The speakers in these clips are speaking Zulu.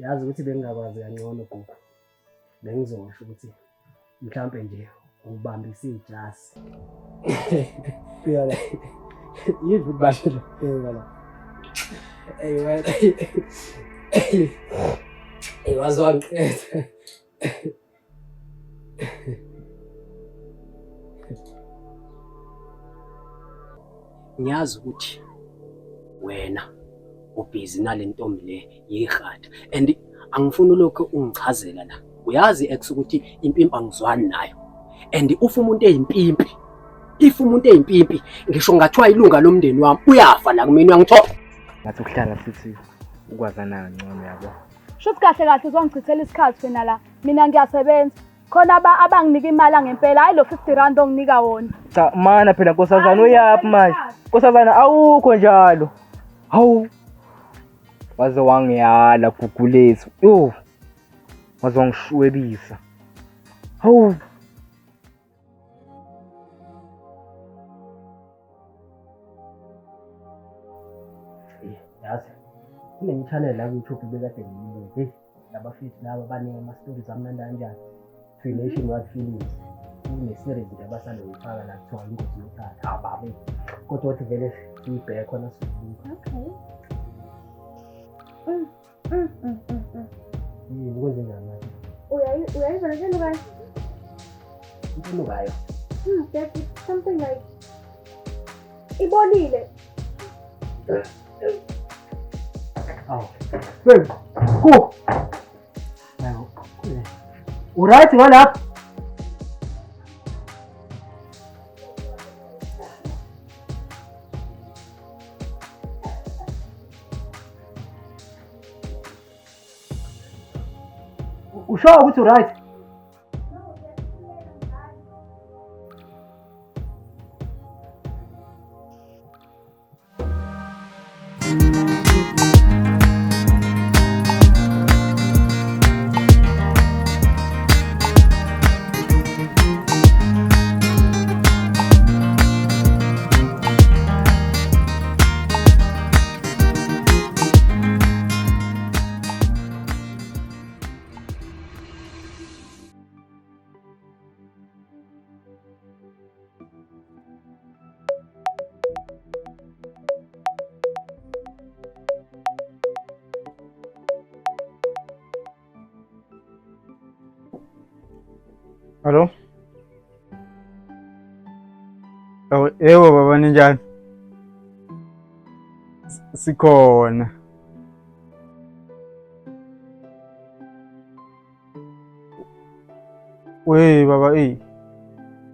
yazi ukuthi bengingakwazi kangcono gogo. Bengizosho ukuthi mhlambe nje ubambisa ijasi. Phela. Yivi basho phela. Wena. Wazwangiqeda. Ngiyazi ukuthi wena ubhizi nale ntombi le yirhata and angifuni lokho ungichazela la. Uyazi ex ukuthi impimpi angizwani nayo. And ufa umuntu eyimpimpi. If umuntu eyimpimpi ngisho ngathiwa ilunga lomndeni wami uyafa la kumina uyangithola. Ngathi ukuhlala sithi ukwazana ngcono yabo. Shuthi kahle kahle uzongichithela isikhathi wena la. Mina ngiyasebenza. Khona abanginika imali ngempela hayi lo 50 rand onginika wona. Cha mana phela Nkosazana uyaphi manje? Nkosazana awukho njalo. Hawu. Waze wangiyala gugulethu. Yo. Wazongishwebisa. Hawu. Yazi kune-channel la ku-YouTube bekade ngiyibuke labafisi laba baningi ama-stories amnandi kanjani. Relation What Feelings kune-series nje abasanda kuyifaka la kuthiwa ingozi yothanda ababe kodwa wathi vele siyibheke khona sibuka. Yini kwenzenjani manje? Uyayizwa njalo kahle? Intulukayo. That's something like ibolile. Aw. Babe. Go. Hayo. Uright ngala? Usho ukuthi uright? Hello? Yebo baba ninjani? Sikhona. We baba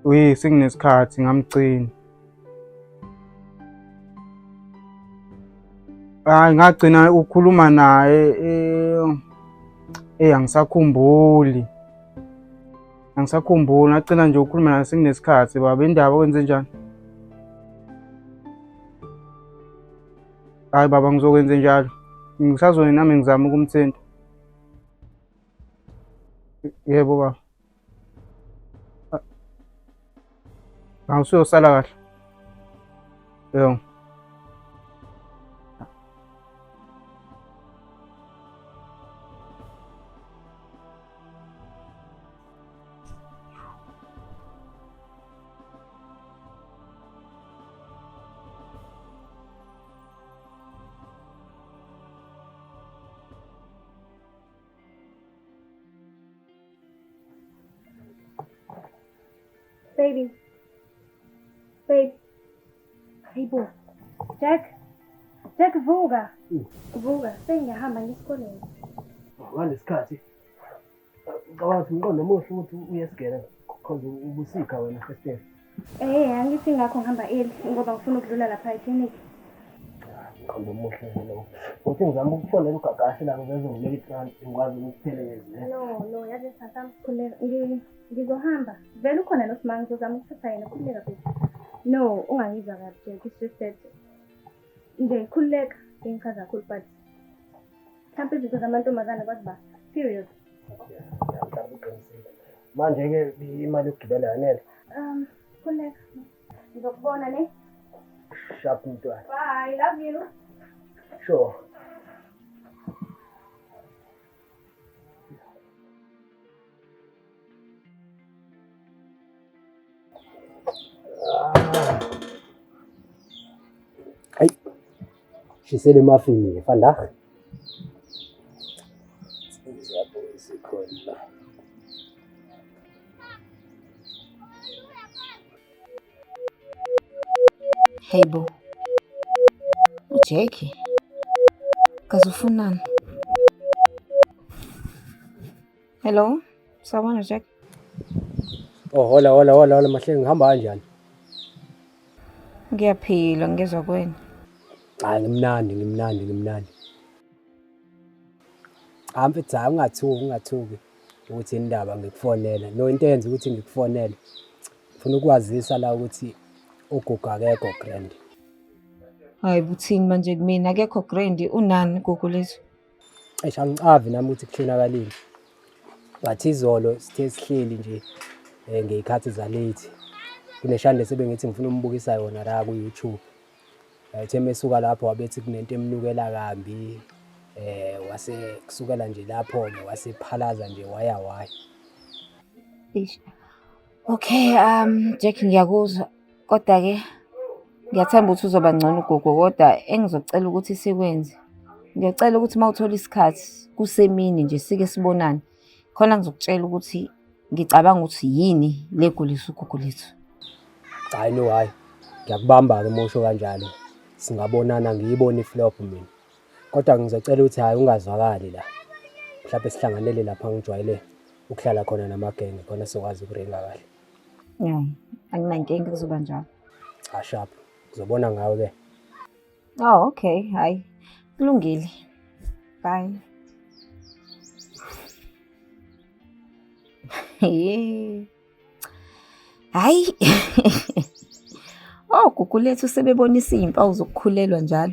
we sekunesikhathi ngamgcina. Hayi ngagcina ukukhuluma naye angisakhumbuli. Angisakhumbuli ngagcina nje ukukhuluma naye sekunesikhathi baba indaba kwenze njani? Hayi baba ngizokwenza njalo. Ngisazona nami ngizama ukumthinta. Yebo baba. Awusuyosala kahle. Yebo. Baby. Babe. Hey, bo. Jack, vuka. Vuka. Sengiyahamba ngesikoleni. Ngaleskhathi. Ngawathi umqondo omuhle ukuthi uyesigela because ubusika wena first day. Angithi ngakho ngihamba early ngoba ngifuna ukudlula lapha e-clinic. Umqondo omuhle lo. Uthi ngizama ukufonela uGagashe la ngizongileka itrans ngikwazi ukuphelezela. No, yazi sasami khuleka. Ngizohamba. Vele ukhona noSimanga ngizozama ukuthatha yena khuleka baby. No, ungangizwa kahle. It's just that nje khuleka ngikhaza kakhulu but mhlawumbe izinto zamantombazane kwaziba serious. Manje ke imali yokugibela yanele. Khuleka. Ngizokubona ne. Sharp mntwana. Bye, love you. Sure. Hayi. Shisele muffin vandag. Hey bo, uJackie, kaze ufunani? Hello, sawubona Jack. Oh, hola mahle ngihamba kanjani? Ngiyaphila ngezwe kwena. Hayi ngimnandi. Mfethu hayi ungathuki ukuthi indaba ngikufonela. No into yenza ukuthi ngikufonele. Ngifuna ukwazisa la ukuthi ugogo akekho grand. Hayi buthini manje kumina akekho grand unani gogo lethu? Eish angicavi nami ukuthi kuhlonakalile. Bathi izolo sithe sihleli nje ngeyikhathi za late. Kuneshande sebe ngithi ngifuna umbukisa yona la ku YouTube. Ethe mesuka lapho wabethi kunento emnukela kambi. Wase kusukela nje lapho ke wasephalaza nje waya. Eish. Okay, Jack ngiyakuzwa. Kodwa ke ngiyathemba ukuthi uzoba ngcono gogo kodwa engizocela ukuthi sikwenze. Ngiyacela ukuthi mawuthola isikhathi kusemini nje sike sibonane. Khona ngizokutshela ukuthi ngicabanga ukuthi yini legulisa ugogo lethu. Hayi no hayi. Ngiyakubamba ke mosho kanjalo. Singabonana ngiyibona iflop mina. Kodwa ngizocela ukuthi hayi ungazwakali la. Mhlawumbe sihlanganele lapha ngijwayele ukuhlala khona namagenge khona sokwazi ukurenga kahle. Anginankinga kuzoba njalo. Cha sharp. Ngizobona ngawe ke. Oh okay, hayi. Kulungile. Bye. Hayi. Oh gugu lethu sebebonisa izimpawu zokukhulelwa njalo.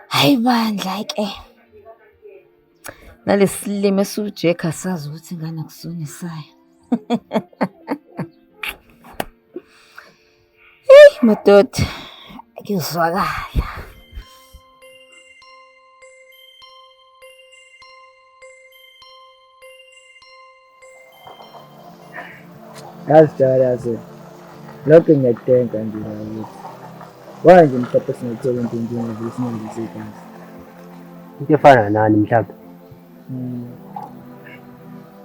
Hayi bandla ke. Nalesilime suJack asazi ukuthi ngana kusonisayo. Hey madoda. Akuzwakala. Yazi lokho ngiyakuthenga nje ukuthi manje mhlawumbe singathola into njengoba singenzi izinto. Into efana nani mhlawumbe?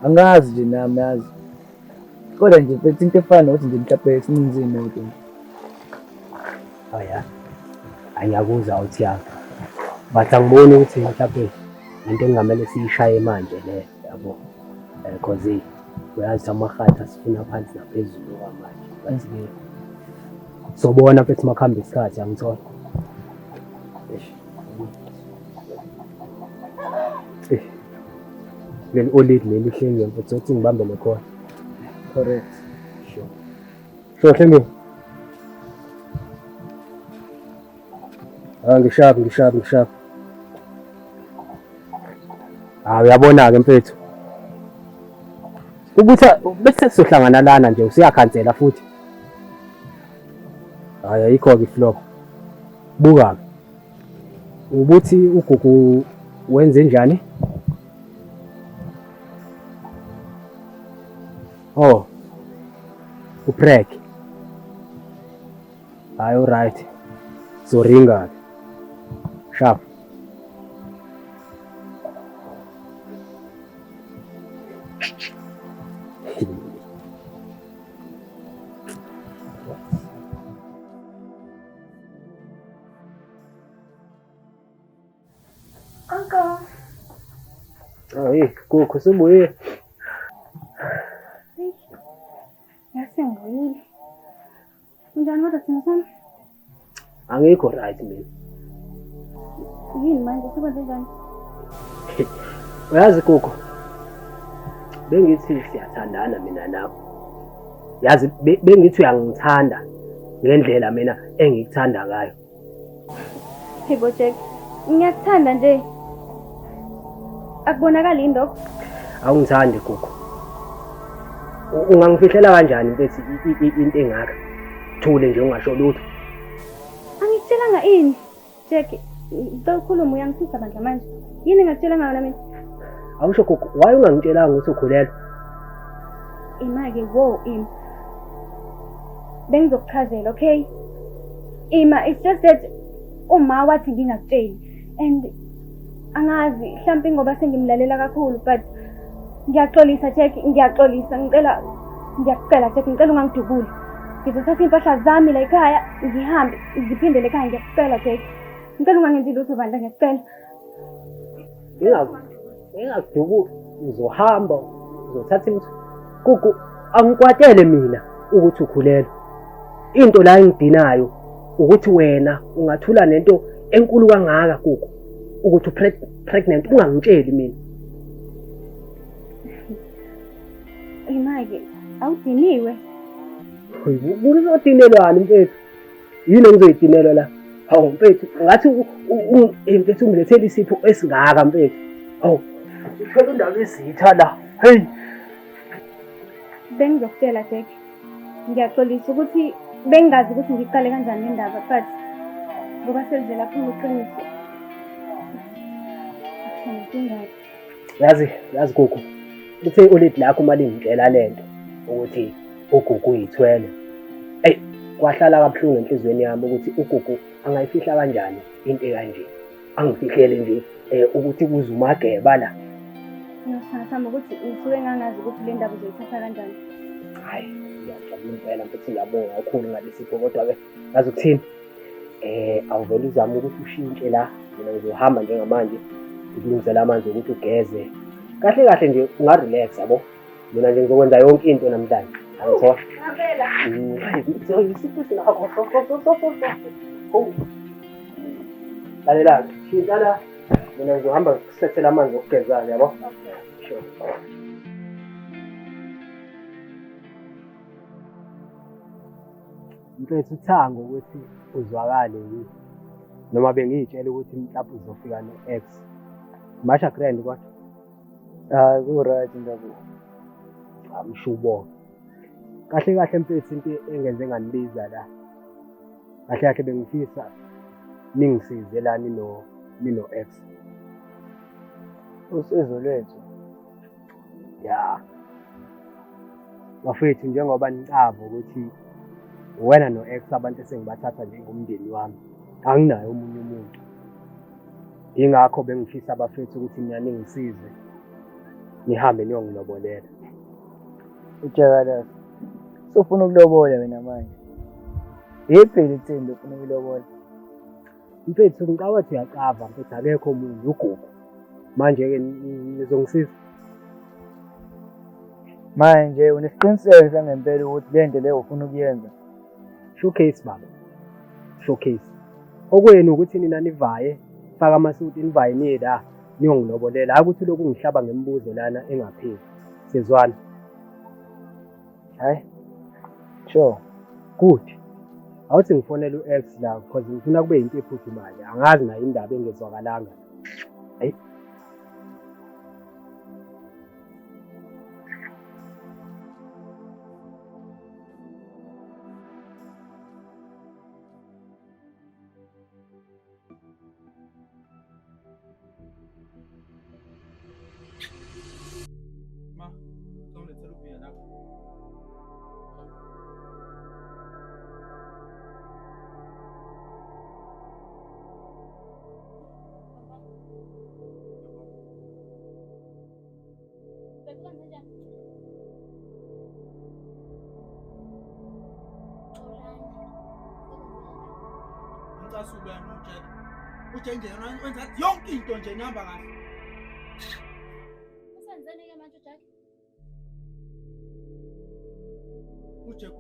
Angazi nje nami yazi. Kodwa nje bethi into efana ukuthi nje mhlawumbe sininzi imoto. Haya. Ayakuzwa uthi yakho. Bathi angiboni ukuthi mhlawumbe into engamele siyishaye manje le yabo. Because uyazi amahata sifuna phansi naphezulu kwamanje. Bathi ke sobona futhi makhamba isikhathi angithola. Leli olid leli hlenge mfuthu uthi ngibambe le khona. Correct. Sure hlenge. Ngishap. Uyabona ke mfethu. Ukuthi bese sizohlangana lana nje usiyakhansela futhi. Hayi ayikho ke flop. Buka. Ubuthi ugugu wenze njani? Oh. Uprek. Hayi alright. So ringa. Sharp. Uncle. Hey, kuku sibuye. Yasenguyile. Unjani kodwa thina sana? Angikho right mina. Yini manje sekwenze njani? Uyazi kuku. Bengithi siyathandana mina nawe. Yazi bengithi uyangithanda ngendlela mina engikuthanda ngayo. Hey bo Jack, ngiyakuthanda nje. Akubonakala indoko. Awungithandi kuku. Ungangifihlela kanjani mfethu into engaka? Thule nje ungasho lutho. Angikutshelanga ini? Jack, ukhuluma uyangithisa bandla manje. Yini ngakutshela ngayo mina? Awusho kuku, why ungangitshelanga ukuthi ukhulelwe? Ima-ke wo Ima. Bengizokuchazela, okay? Ima, it's just that uma wathi ngingakutsheli and angazi mhlawumbe ngoba sengimlalela kakhulu but ngiyaxolisa Jack, ngiyaxolisa ngiyakucela Jack, ngicela ungangidubuli. Ngizothatha impahla zami la ekhaya ngihambe ngiphindele ekhaya, ngiyakucela Jack. Ngicela ungangenzi lutho bandla, ngiyakucela. Ngingakudubuki, uzohamba uzothatha Gugu, angikwatele mina ukuthi ukhulelwe. Into la engidinayo ukuthi wena ungathula nento enkulu kangaka Gugu ukuthi pregnant ungangitsheli mina. Ima-ke awudiniwe. Kuzodinelwani mfethu? Yini engizoyidinelwa la? Hawu mfethu, ngathi mfethu ungilethele isipho esingaka mfethu. Hawu, uthola indaba ezitha la. Hey. Bengizokutshela Jack. Ngiyaxolisa ukuthi bengazi ukuthi ngiqale kanjani indaba but ngoba selivela phuma iqiniso. Yazi Gugu. Lithe ulithi lakho uma lingitshela lento ukuthi uGugu uyithwele. Hey, kwahlala kabuhlungu enhlizweni yami ukuthi uGugu angayifihla kanjani into ekanje. Angifihlele nje ukuthi kuze umageba la. Ngiyasaba ukuthi ngisuke ngangazi ukuthi le ndaba uzoyithatha kanjani. Hayi, ngiyajabula impela mfethu, ngiyabonga kakhulu ngalesipho kodwa ke ngazi ukuthini. Awuvele uzame ukuthi ushintshe la, mina ngizohamba njengamanje ngilungisela amanzi ukuthi ugeze. Kahle kahle nje ungarelax yabo. Mina nje ngizokwenza yonke into namhlanje. Angithola. Ngempela. Isipho sinakho. Lalela, shintsha la. Mina ngizohamba ngisethela amanzi okugezana yabo. Okay. Sure. Mfethu uThango ukuthi uzwakale yini. Noma bengiyitshela ukuthi mhlawumbe uzofika no-X. Masha grand kwathi. Ku-right indaba. Amshubo. Kahle kahle mfethu into engenze nganibiza la. Kahle kahle bengifisa ningisize la nino-X. Usizo lwethu. Ya. Bafethu njengoba niqava ukuthi wena no-X abantu esengibathatha njengomndeni wami. Anginayo omunye umuntu. Ingakho bengifisa abafethu ukuthi mina ningisize. Nihambe niyongilobolela. Ujakalasi. Sofuna ukulobola wena manje. Yiphela ithemba ufuna ukulobola. Mfethu ngicabanga uyaqava mfethu akekho umuntu uGugu. Manje ke nizongisiza. Manje unesiqiniseko sangempela ukuthi le nto leyo ufuna ukuyenza. Showcase baba. Showcase. Okwenu ukuthi nina nivaye, faka amasuti nivaye nila niyongilobolela. Hayi ukuthi lokhu ngihlaba ngemibuzo lana engapheli. Sizwana. Hayi. Sure. Good. Awuthi ngifonela u-X la because ngifuna kube into ephuthumayo. Angazi na indaba engezwakalanga. Hayi. Ucasubani uJack? uJack nje wenza yonke into nje nihamba kahle. Usenzeni ke manje uJack? uJack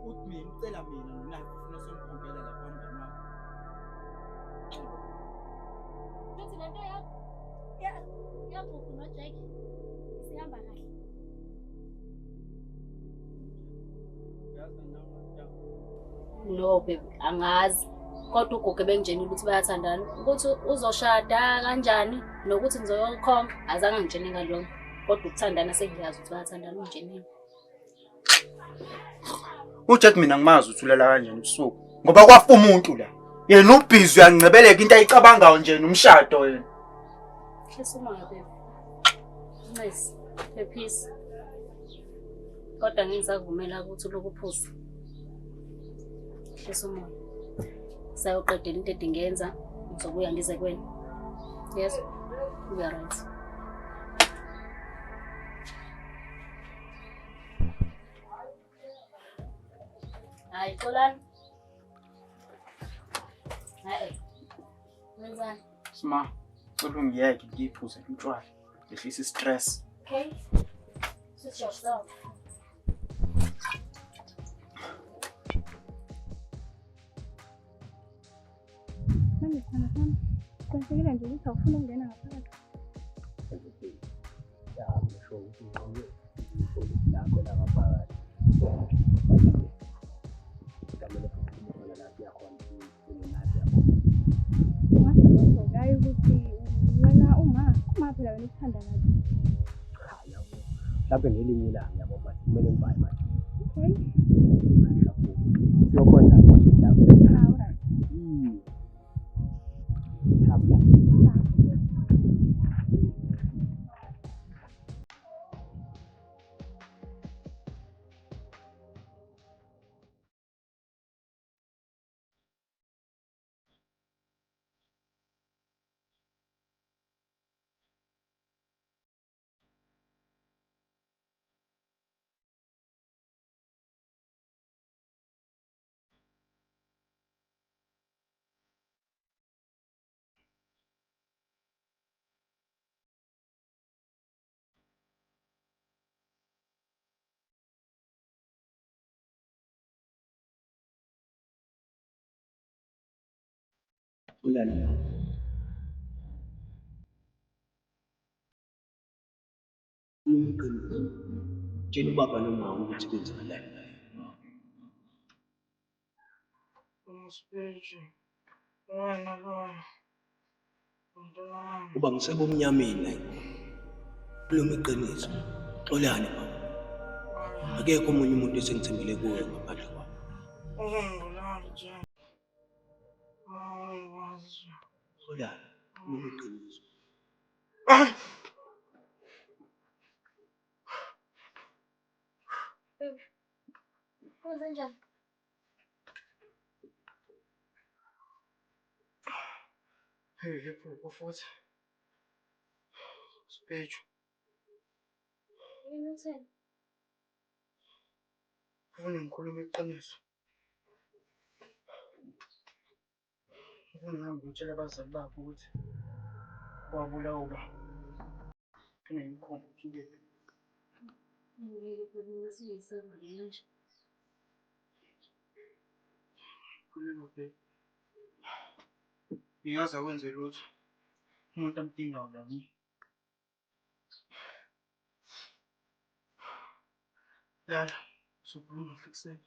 uthi mina ucela mina nolapha ufuna somkhombela lapha mngani wakho. Uthi lento yabuku noJack isihamba kahle. No baby, angazi. Kodwa uGugu bengitshenile ukuthi bayathandana. Ukuthi uzoshada kanjani nokuthi ngizoyokhomba azange ngitshene ngalokho. Kodwa ukuthandana sengiyazi ukuthi bayathandana ungitshenile. uJack mina ngimazi uthulela kanjani ubusuku ngoba kwafa umuntu la. Yena ubhizi uyangcebeleka into ayicabangayo nje nomshado yena. Hlisa umoya baby. Nice. Peace. kodwa ngeke ngisavumela ukuthi ulokhu uphuza. Hlisa umoya. Sayoqedela into edingenza, ngizobuya ngize kuwena. Yes, we are right. Hayi, Xolani. Hayi. Wenzani? Sma, cela ungiyeke ngiphuze utshwala. Ngehlisa i-stress. Okay. Switch yourself. Manje sithanda sami, qinisekile nje ukuthi awufuni ukungena ngaphakathi. ngisho ukuthi ngqondo lakho la ngaphakathi. Kamele futhi la siyakhona nathi Ngasho lokho kayi ukuthi wena uma phela wena ukuthanda kabi. mhlawumbe ngelinye ilanga yabo but kumele ngibaye manje. Okay. Siyokhona la Alright. Shabla. Ulala. Umqiniso. Tshela ubaba noma ukuthi kwenzakalani. Uba ngisebumnyameni la. Khuluma iqiniso. Xolani baba. Akekho omunye umuntu esengithembele kuwe ngaphandle kwakho. Xolani. Khuluma iqiniso. Kwenzenjani? Hey, yepho futhi. Speech. Yini utheni? Ufuna ngikhulume iqiniso. Ufuna ngihambe ngitshele abazali bakho ukuthi wabulawa uba. Phinde ngikhombe ukuyeke. Ngeke phela siyisenzele nje. Khuluma ke. Ngiyazi awenze lutho. Umuntu amdingayo nami. Lala, sokhuluma fiksele.